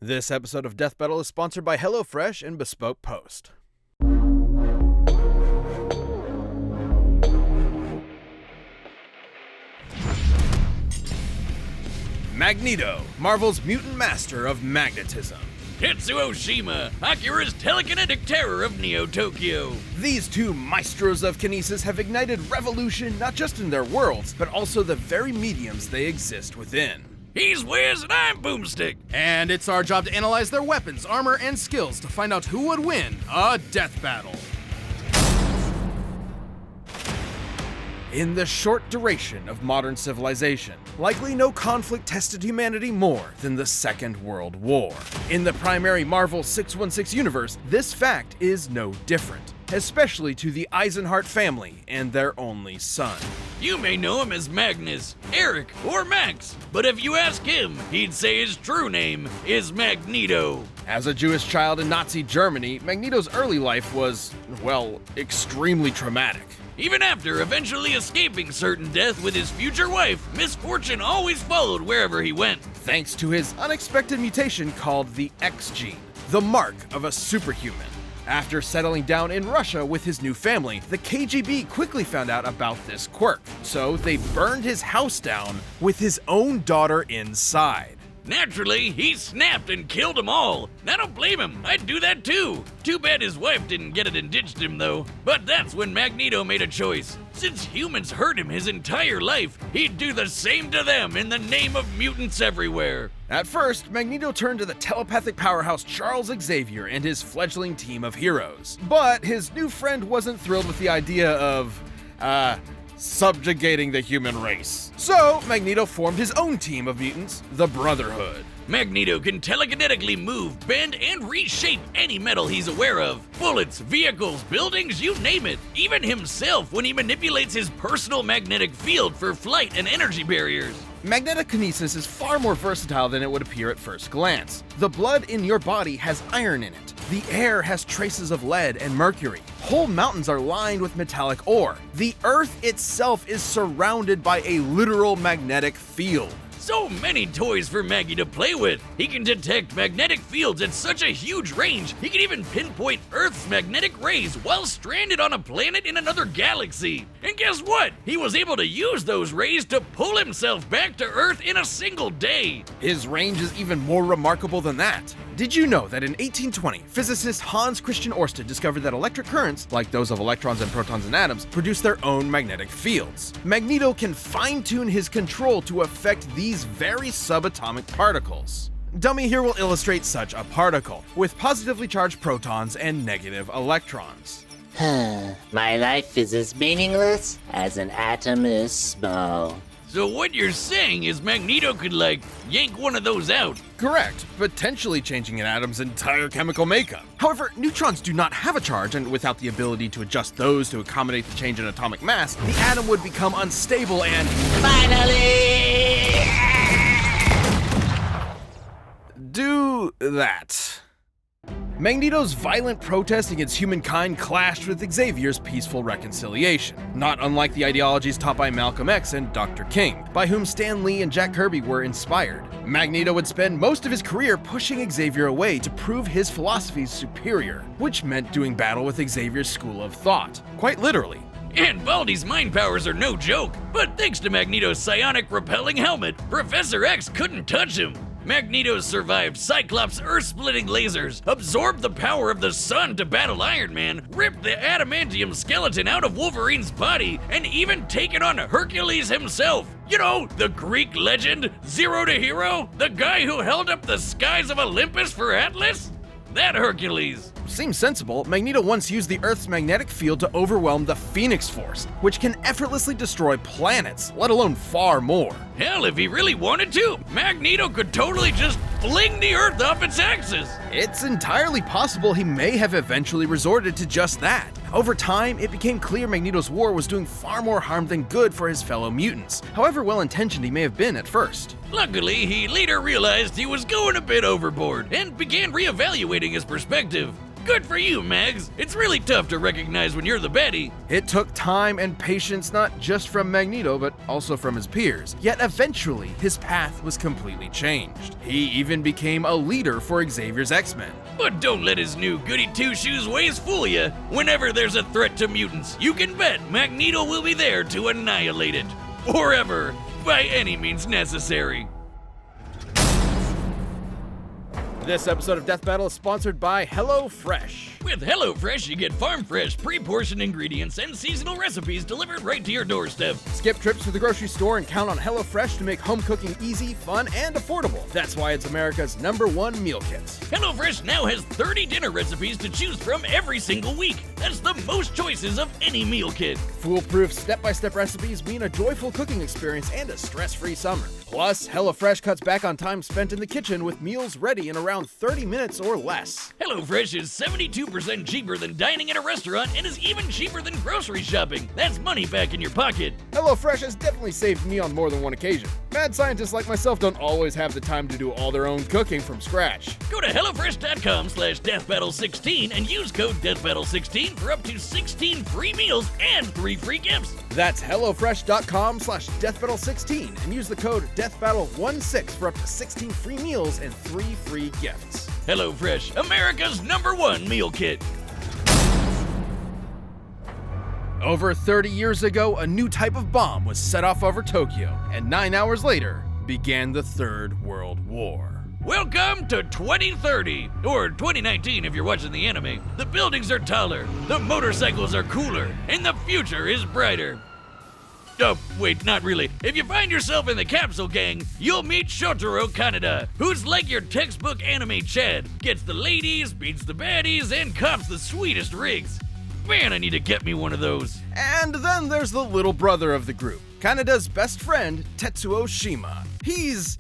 This episode of Death Battle is sponsored by HelloFresh and Bespoke Post. Magneto, Marvel's mutant master of magnetism. Tetsuo, Akira's telekinetic terror of Neo-Tokyo. These two maestros of kinesis have ignited revolution not just in their worlds, but also the very mediums they exist within. He's Wiz and I'm Boomstick. And it's our job to analyze their weapons, armor, and skills to find out who would win a death battle. In the short duration of modern civilization, likely no conflict tested humanity more than the Second World War. In the primary Marvel 616 universe, this fact is no different, especially to the Eisenhart family and their only son. You may know him as Magnus, Eric, or Max, but if you ask him, he'd say his true name is Magneto. As a Jewish child in Nazi Germany, Magneto's early life was, well, extremely traumatic. Even after eventually escaping certain death with his future wife, misfortune always followed wherever he went. Thanks to his unexpected mutation called the X gene, the mark of a superhuman. After settling down in Russia with his new family, the KGB quickly found out about this quirk, so they burned his house down with his own daughter inside. Naturally, he snapped and killed them all. I don't blame him, I'd do that too. Too bad his wife didn't get it and ditched him though. But that's when Magneto made a choice. Since humans hurt him his entire life, he'd do the same to them in the name of mutants everywhere. At first, Magneto turned to the telepathic powerhouse Charles Xavier and his fledgling team of heroes. But his new friend wasn't thrilled with the idea of, subjugating the human race. So, Magneto formed his own team of mutants, the Brotherhood. Magneto can telekinetically move, bend, and reshape any metal he's aware of. Bullets, vehicles, buildings, you name it. Even himself when he manipulates his personal magnetic field for flight and energy barriers. Magnetic kinesis is far more versatile than it would appear at first glance. The blood in your body has iron in it. The air has traces of lead and mercury. Whole mountains are lined with metallic ore. The Earth itself is surrounded by a literal magnetic field. So many toys for Maggie to play with. He can detect magnetic fields at such a huge range, he can even pinpoint Earth's magnetic rays while stranded on a planet in another galaxy. And guess what? He was able to use those rays to pull himself back to Earth in a single day. His range is even more remarkable than that. Did you know that in 1820, physicist Hans Christian Ørsted discovered that electric currents, like those of electrons and protons and atoms, produce their own magnetic fields? Magneto can fine-tune his control to affect these very subatomic particles. Dummy here will illustrate such a particle, with positively charged protons and negative electrons. My life is as meaningless as an atom is small. So what you're saying is Magneto could, yank one of those out? Correct, potentially changing an atom's entire chemical makeup. However, neutrons do not have a charge, and without the ability to adjust those to accommodate the change in atomic mass, the atom would become unstable and... Finally! do that. Magneto's violent protest against humankind clashed with Xavier's peaceful reconciliation, not unlike the ideologies taught by Malcolm X and Dr. King, by whom Stan Lee and Jack Kirby were inspired. Magneto would spend most of his career pushing Xavier away to prove his philosophies superior, which meant doing battle with Xavier's school of thought, quite literally. And Baldy's mind powers are no joke, but thanks to Magneto's psionic repelling helmet, Professor X couldn't touch him. Magneto survived Cyclops' earth-splitting lasers, absorbed the power of the sun to battle Iron Man, ripped the adamantium skeleton out of Wolverine's body, and even taken on Hercules himself. You know, the Greek legend, Zero to Hero? The guy who held up the skies of Olympus for Atlas? That Hercules. Seems sensible. Magneto once used the Earth's magnetic field to overwhelm the Phoenix Force, which can effortlessly destroy planets, let alone far more. Hell, if he really wanted to, Magneto could totally just fling the Earth off its axis. It's entirely possible he may have eventually resorted to just that. Over time, it became clear Magneto's war was doing far more harm than good for his fellow mutants, however well-intentioned he may have been at first. Luckily, he later realized he was going a bit overboard and began reevaluating his perspective. Good for you, Mags. It's really tough to recognize when you're the baddie. It took time and patience not just from Magneto, but also from his peers. Yet eventually, his path was completely changed. He even became a leader for Xavier's X-Men. But don't let his new goody two-shoes ways fool you. Whenever there's a threat to mutants, you can bet Magneto will be there to annihilate it. Forever, by any means necessary. This episode of Death Battle is sponsored by HelloFresh. With HelloFresh, you get farm-fresh, pre-portioned ingredients and seasonal recipes delivered right to your doorstep. Skip trips to the grocery store and count on HelloFresh to make home cooking easy, fun, and affordable. That's why it's America's #1 meal kit. HelloFresh now has 30 dinner recipes to choose from every single week. That's the most choices of any meal kit. Foolproof step-by-step recipes mean a joyful cooking experience and a stress-free summer. Plus, HelloFresh cuts back on time spent in the kitchen with meals ready in around 30 minutes or less. HelloFresh is 72% cheaper than dining at a restaurant and is even cheaper than grocery shopping. That's money back in your pocket. HelloFresh has definitely saved me on more than one occasion. Mad scientists like myself don't always have the time to do all their own cooking from scratch. Go to HelloFresh.com/deathbattle16 and use code deathbattle16 for up to 16 free meals and 3 free gifts. That's HelloFresh.com/deathbattle16 and use the code deathbattle16 for up to 16 free meals and 3 free gifts. HelloFresh, America's #1 meal kit. Over 30 years ago, a new type of bomb was set off over Tokyo, and 9 hours later began the Third World War. Welcome to 2030, or 2019 if you're watching the anime. The buildings are taller, the motorcycles are cooler, and the future is brighter. Oh, wait, not really. If you find yourself in the capsule gang, you'll meet Shotaro Kaneda, who's like your textbook anime Chad. Gets the ladies, beats the baddies, and cops the sweetest rigs. Man, I need to get me one of those. And then there's the little brother of the group, Kaneda's best friend, Tetsuo Shima. He's,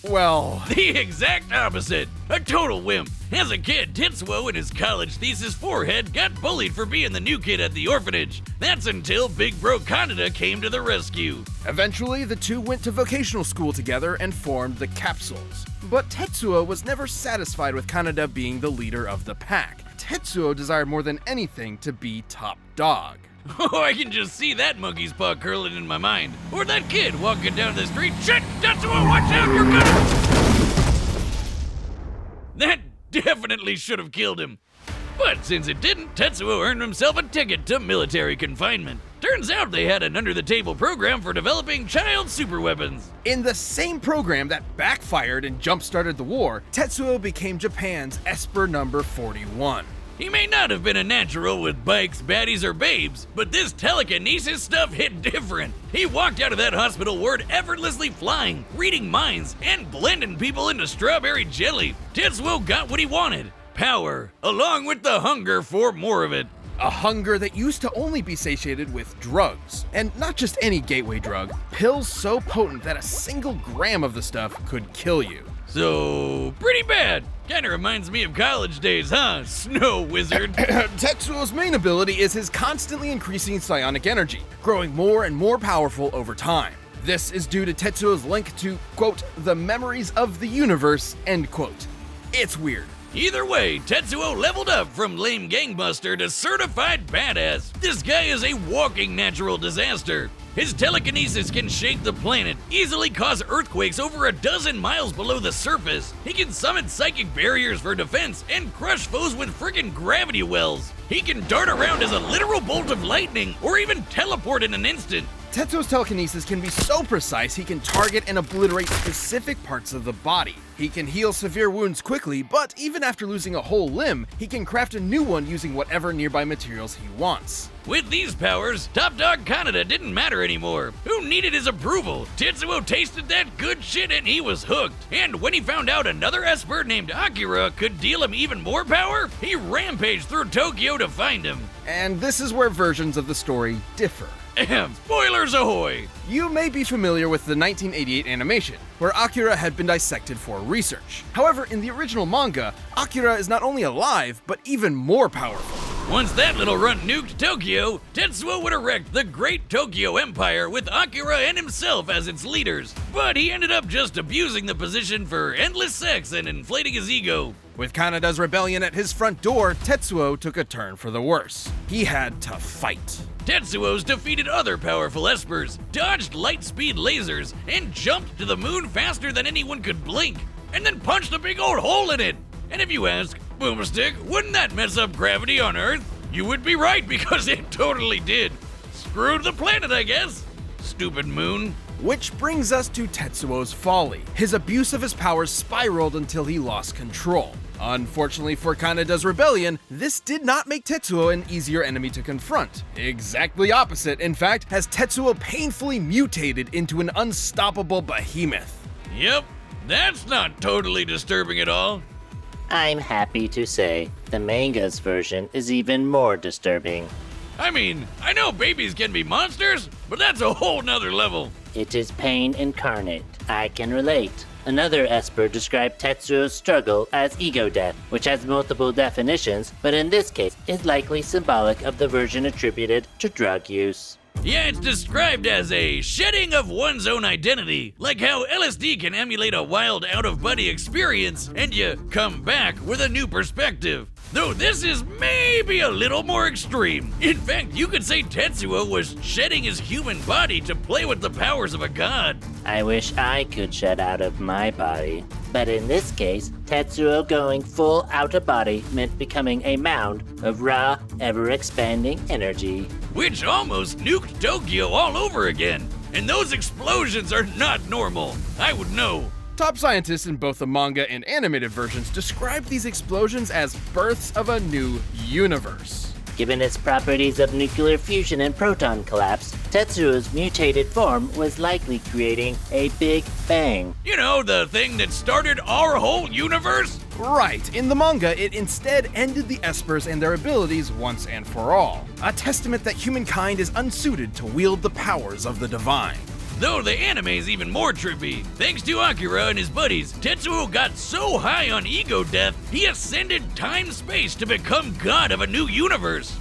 well... the exact opposite. A total wimp. As a kid, Tetsuo in his college thesis forehead got bullied for being the new kid at the orphanage. That's until Big Bro Kaneda came to the rescue. Eventually, the two went to vocational school together and formed the Capsules. But Tetsuo was never satisfied with Kaneda being the leader of the pack. Tetsuo desired more than anything to be top dog. Oh, I can just see that monkey's paw curling in my mind. Or that kid walking down the street. Shit! Tetsuo, watch out! You're gonna... That definitely should have killed him. But since it didn't, Tetsuo earned himself a ticket to military confinement. Turns out they had an under-the-table program for developing child superweapons. In the same program that backfired and jump-started the war, Tetsuo became Japan's Esper number 41. He may not have been a natural with bikes, baddies, or babes, but this telekinesis stuff hit different. He walked out of that hospital ward effortlessly flying, reading minds, and blending people into strawberry jelly. Tetsuo got what he wanted. Power, along with the hunger for more of it. A hunger that used to only be satiated with drugs. And not just any gateway drug, pills so potent that a single gram of the stuff could kill you. So, pretty bad. Kinda reminds me of college days, huh, Snow Wizard? Tetsuo's main ability is his constantly increasing psionic energy, growing more and more powerful over time. This is due to Tetsuo's link to, quote, the memories of the universe, end quote. It's weird. Either way, Tetsuo leveled up from lame gangbuster to certified badass. This guy is a walking natural disaster. His telekinesis can shake the planet, easily cause earthquakes over a dozen miles below the surface. He can summon psychic barriers for defense and crush foes with frickin' gravity wells. He can dart around as a literal bolt of lightning or even teleport in an instant. Tetsuo's telekinesis can be so precise he can target and obliterate specific parts of the body. He can heal severe wounds quickly, but even after losing a whole limb, he can craft a new one using whatever nearby materials he wants. With these powers, Top Dog Kaneda didn't matter anymore. Who needed his approval? Tetsuo tasted that good shit and he was hooked. And when he found out another Esper named Akira could deal him even more power, he rampaged through Tokyo to find him. And this is where versions of the story differ. Spoilers ahoy! You may be familiar with the 1988 animation, where Akira had been dissected for research. However, in the original manga, Akira is not only alive, but even more powerful. Once that little runt nuked Tokyo, Tetsuo would erect the Great Tokyo Empire with Akira and himself as its leaders. But he ended up just abusing the position for endless sex and inflating his ego. With Kanada's rebellion at his front door, Tetsuo took a turn for the worse. He had to fight. Tetsuo's defeated other powerful espers, dodged light-speed lasers, and jumped to the moon faster than anyone could blink, and then punched a big old hole in it. And if you ask, Boomstick, wouldn't that mess up gravity on Earth? You would be right, because it totally did. Screwed the planet, I guess. Stupid moon. Which brings us to Tetsuo's folly. His abuse of his powers spiraled until he lost control. Unfortunately for Kanada's rebellion, this did not make Tetsuo an easier enemy to confront. Exactly opposite, in fact, as Tetsuo painfully mutated into an unstoppable behemoth. Yep, that's not totally disturbing at all. I'm happy to say the manga's version is even more disturbing. I mean, I know babies can be monsters, but that's a whole nother level. It is pain incarnate. I can relate. Another Esper described Tetsuo's struggle as ego death, which has multiple definitions, but in this case is likely symbolic of the version attributed to drug use. Yeah, it's described as a shedding of one's own identity, like how LSD can emulate a wild out-of-body experience, and you come back with a new perspective. Though this is maybe a little more extreme. In fact, you could say Tetsuo was shedding his human body to play with the powers of a god. I wish I could shed out of my body. But in this case, Tetsuo going full out-of-body meant becoming a mound of raw, ever-expanding energy. Which almost nuked Tokyo all over again. And those explosions are not normal. I would know. Top scientists in both the manga and animated versions describe these explosions as births of a new universe. Given its properties of nuclear fusion and proton collapse, Tetsuo's mutated form was likely creating a Big Bang. You know, the thing that started our whole universe? Right, in the manga, it instead ended the Espers and their abilities once and for all. A testament that humankind is unsuited to wield the powers of the divine. Though the anime's even more trippy. Thanks to Akira and his buddies, Tetsuo got so high on ego death, he ascended time-space to become god of a new universe.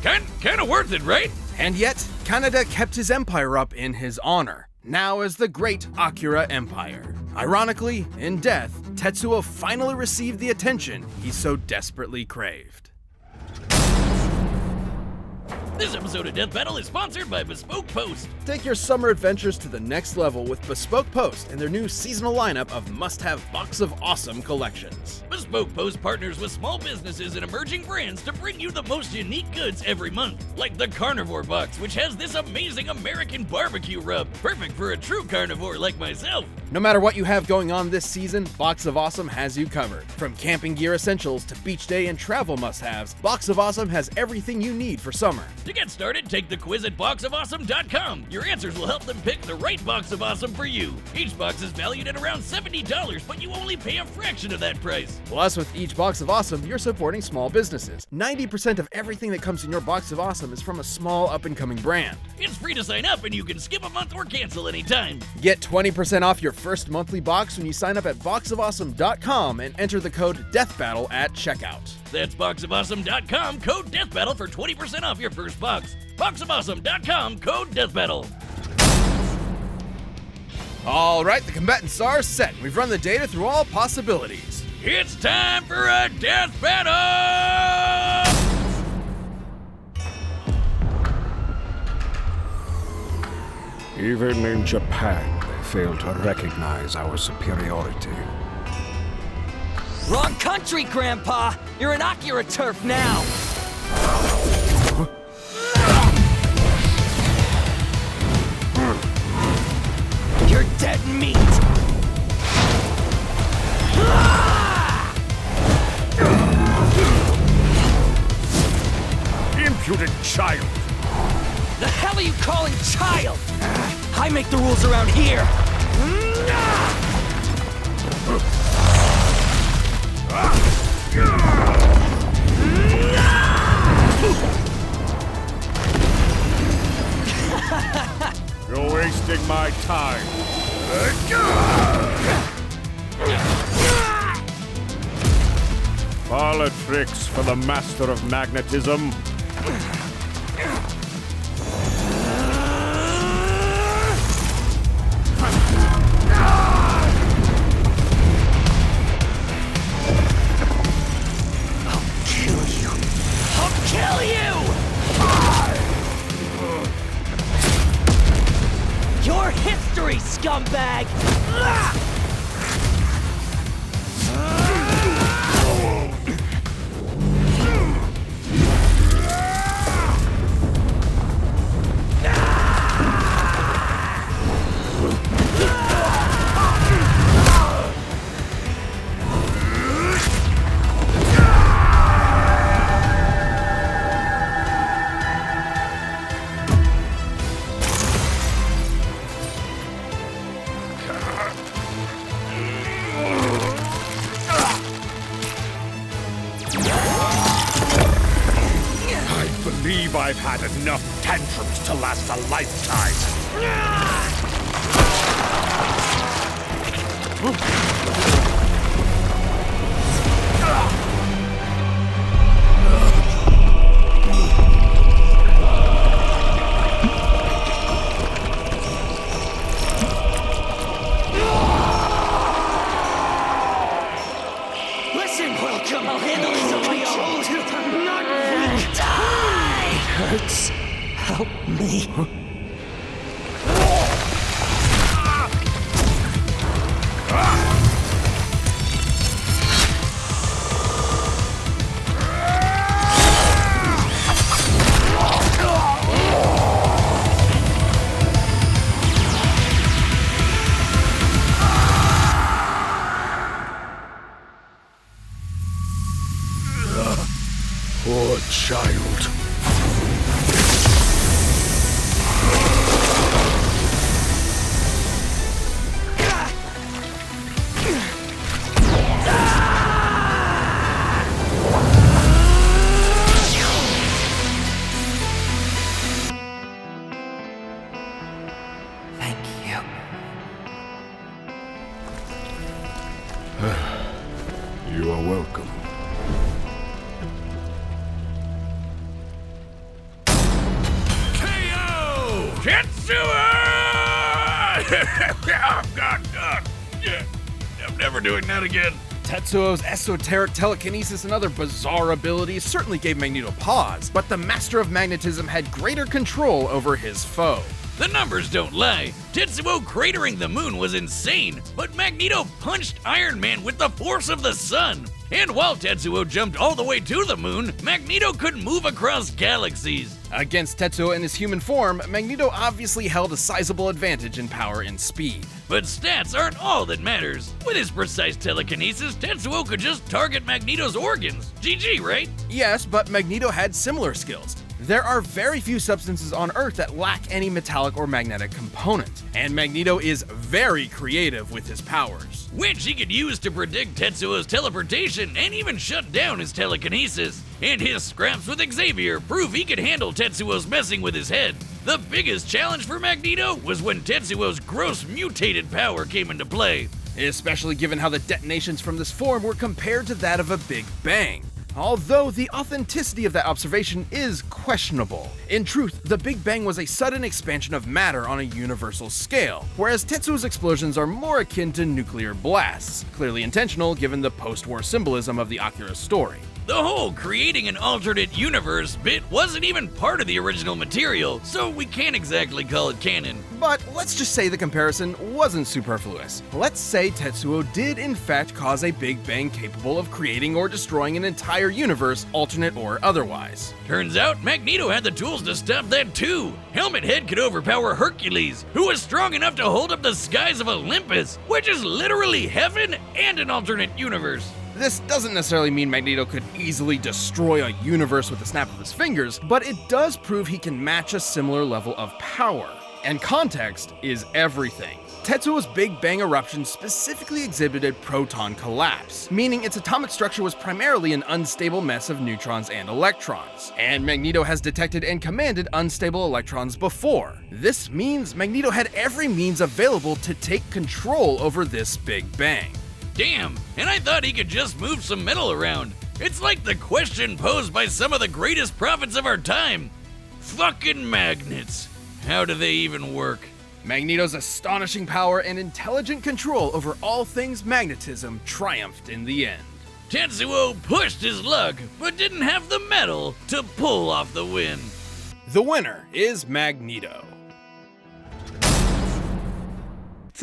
Kinda worth it, right? And yet, Kanada kept his empire up in his honor, now as the Great Akira Empire. Ironically, in death, Tetsuo finally received the attention he so desperately craved. This episode of Death Battle is sponsored by Bespoke Post. Take your summer adventures to the next level with Bespoke Post and their new seasonal lineup of must-have Box of Awesome collections. Bespoke Post partners with small businesses and emerging brands to bring you the most unique goods every month. Like the Carnivore Box, which has this amazing American barbecue rub, perfect for a true carnivore like myself. No matter what you have going on this season, Box of Awesome has you covered. From camping gear essentials to beach day and travel must-haves, Box of Awesome has everything you need for summer. To get started, take the quiz at boxofawesome.com. Your answers will help them pick the right Box of Awesome for you. Each box is valued at around $70, but you only pay a fraction of that price. Plus, with each Box of Awesome, you're supporting small businesses. 90% of everything that comes in your Box of Awesome is from a small up-and-coming brand. It's free to sign up, and you can skip a month or cancel anytime. Get 20% off your first monthly box when you sign up at boxofawesome.com and enter the code DEATHBATTLE at checkout. That's boxofawesome.com, code DEATHBATTLE for 20% off your first box. Boxofawesome.com, code DEATHBATTLE. All right, the combatants are set. We've run the data through all possibilities. It's time for a death battle! Even in Japan, they fail to recognize our superiority. Wrong country, Grandpa! You're in Akira turf now! You're dead meat! Impudent child! The hell are you calling child? I make the rules around here! You're wasting my time. Parlor tricks for the master of magnetism. Kill you! Your history, scumbag! I've had enough tantrums to last a lifetime. Listen, welcome. I'll handle this on my own. Not weak. Die! Hurts. Help me. Poor child. Thank you. You are welcome. Tetsuo! Oh, God. I'm never doing that again. Tetsuo's esoteric telekinesis and other bizarre abilities certainly gave Magneto pause, but the Master of Magnetism had greater control over his foe. The numbers don't lie. Tetsuo cratering the moon was insane, but Magneto punched Iron Man with the force of the sun. And while Tetsuo jumped all the way to the moon, Magneto could move across galaxies. Against Tetsuo in his human form, Magneto obviously held a sizable advantage in power and speed. But stats aren't all that matters. With his precise telekinesis, Tetsuo could just target Magneto's organs. GG, right? Yes, but Magneto had similar skills. There are very few substances on Earth that lack any metallic or magnetic component, and Magneto is very creative with his powers. Which he could use to predict Tetsuo's teleportation and even shut down his telekinesis. And his scraps with Xavier prove he could handle Tetsuo's messing with his head. The biggest challenge for Magneto was when Tetsuo's gross mutated power came into play. Especially given how the detonations from this form were compared to that of a Big Bang. Although the authenticity of that observation is questionable. In truth, the Big Bang was a sudden expansion of matter on a universal scale, whereas Tetsuo's explosions are more akin to nuclear blasts, clearly intentional given the post-war symbolism of the Akira story. The whole creating an alternate universe bit wasn't even part of the original material, so we can't exactly call it canon. But let's just say the comparison wasn't superfluous. Let's say Tetsuo did in fact cause a Big Bang capable of creating or destroying an entire universe, alternate or otherwise. Turns out Magneto had the tools to stop that too. Helmet Head could overpower Hercules, who was strong enough to hold up the skies of Olympus, which is literally heaven and an alternate universe. This doesn't necessarily mean Magneto could easily destroy a universe with a snap of his fingers, but it does prove he can match a similar level of power. And context is everything. Tetsuo's Big Bang eruption specifically exhibited proton collapse, meaning its atomic structure was primarily an unstable mess of neutrons and electrons. And Magneto has detected and commanded unstable electrons before. This means Magneto had every means available to take control over this Big Bang. Damn, and I thought he could just move some metal around. It's like the question posed by some of the greatest prophets of our time. Fucking magnets. How do they even work? Magneto's astonishing power and intelligent control over all things magnetism triumphed in the end. Tetsuo pushed his luck, but didn't have the metal to pull off the win. The winner is Magneto.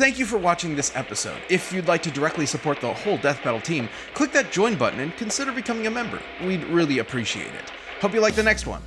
Thank you for watching this episode. If you'd like to directly support the whole Death Battle team, click that join button and consider becoming a member. We'd really appreciate it. Hope you like the next one.